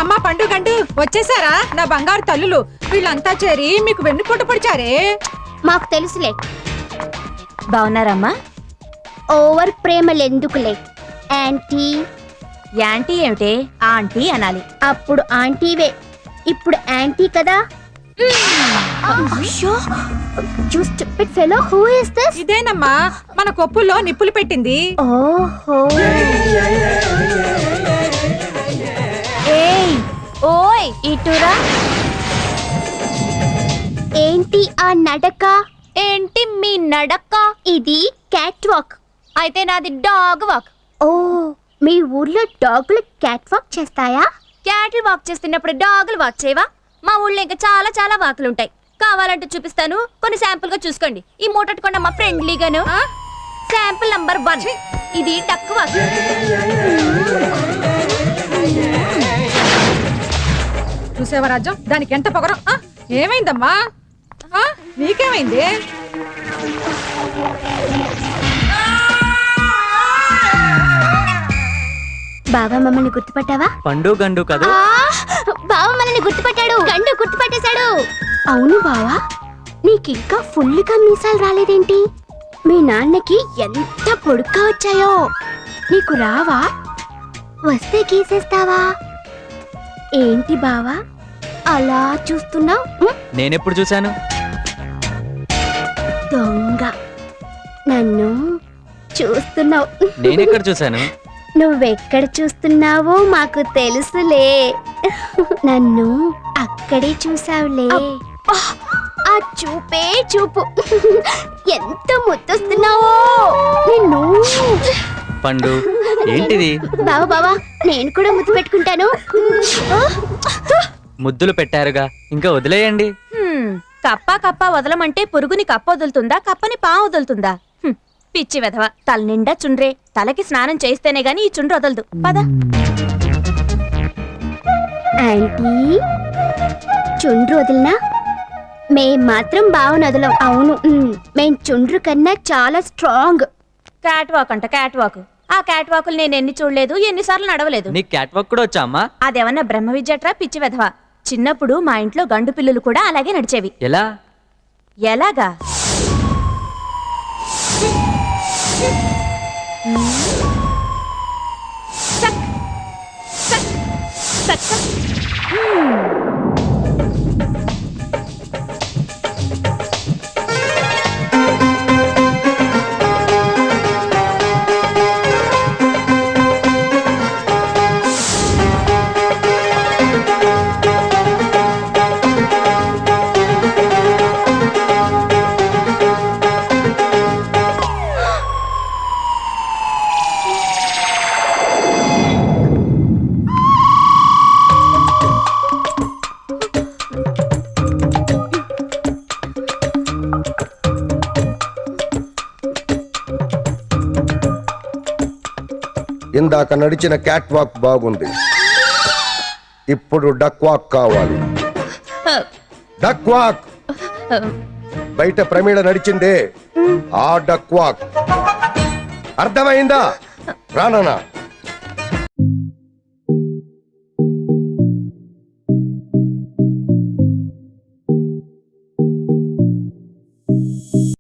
అమ్మా పండుగంటూ వచ్చేసారా నా బంగారు తల్లులు? వీళ్ళంతా చేరి మీకు వెన్నుపోటు పొడిచారే. మాకు తెలుసులే. బాగున్నారమ్మా? ఓవర్ ప్రేమలెందుకులే యాంటీ. యాంటీ ఏమిటే, ఆంటీ అనాలి. అప్పుడు ఆంటీవే, ఇప్పుడు యాంటీ కదా. ఇదేనమ్మా మన కొప్పుల్లో నిప్పులు పెట్టింది. ఓహో. ఏయ్ ఓయ్ ఇటురా. ఏంటి ఆ నడక? ఏంటి మీ నడక? ఇది క్యాట్ వాక్. అయితే నాది డాగ్ వాక్. ఓ, మీ ఊర్లో డాగులు క్యాట్ వాక్ చేస్తాయా? క్యాటిల్ వాక్ చేస్తున్నప్పుడు డాగులు వాక్ చేయవా? మా ఊళ్ళో ఇంకా చాలా చాలా వాకులు ఉంటాయి. కావాలంటే చూపిస్తాను, కొన్ని శాంపుల్ గా చూసుకోండి. ఈ మూటట్టుకోండి అమ్మా, ఫ్రెండ్లీగాను. శాంపుల్ నంబర్ 1, ఇది డక్ వాక్. చూసేవా రాజ్యం, దానికి ఎంత పొగరం. ఏమైందమ్మా? నీకేమైంది? బావా మమ్మల్ని గుర్తుపట్టావా? పండు గండు కదా. బావా మనల్ని గుర్తుపట్టాడు. గండు గుర్తుపట్టేశాడు. అవును బావా, నీకింకా ఫుల్గా మీసాలు రాలేదేంటి? మీ నాన్నకి ఎంత పొడుగ్గా వచ్చాయో. నీకు రావా? వస్తే గీసేస్తావా? ఏంటి బావా అలా చూస్తున్నావు? నేనెప్పుడు చూశాను? దొంగ, నన్ను చూస్తున్నావు. నేనెక్కడ చూశాను? నువ్వెక్కడ చూస్తున్నావో మాకు తెలుసులే. నన్ను అక్కడే చూసావులే. ఆ చూపే చూపు, ఎంత ముద్దొస్తున్నావో నిన్ను. పండు ఏంటిది? బావా బావా, నేను కూడా ముద్దు పెట్టుకుంటాను. ముద్దులు పెట్టారుగా, ఇంకా వదిలేయండి. కప్ప కప్ప వదలమంటే పురుగుని కప్ప వదులుతుందా, కప్పని పా వదులుతుందా? పిచ్చి వెధవ, తల నిండా చుండ్రే. తలకి స్నానం చేస్తేనే గాని ఈ చుండ్రు వదలదు. పద. ఆంటీ, చుండ్రు వదిలినా మేం మాత్రం బావను వదలం. అవును, మేం చుండ్రు కన్నా చాలా స్ట్రాంగ్. క్యాట్ వాక్ అంట, క్యాట్ వాక్. ఆ క్యాట్ వాకులు నేను ఎన్ని చూడలేదు, ఎన్నిసార్లు నడవలేదు. నీ క్యాట్ వాక్ కూడా వచ్చా అమ్మా? అదేమన్నా బ్రహ్మ విద్యట్రా పిచ్చి వెధవ. చిన్నప్పుడు మా ఇంట్లో గండు పిల్లులు కూడా అలాగే నడిచేవి. ఎలా? ఎలాగా? సక్ సక్ సక్ సక్. ఇందాక నడిచిన క్యాట్ వాక్ బాగుంది, ఇప్పుడు డక్ వాక్ కావాలి. Duck walk. బయట ప్రమీళ నడిచిందే ఆ డక్ వాక్. అర్థమైందా? రానా?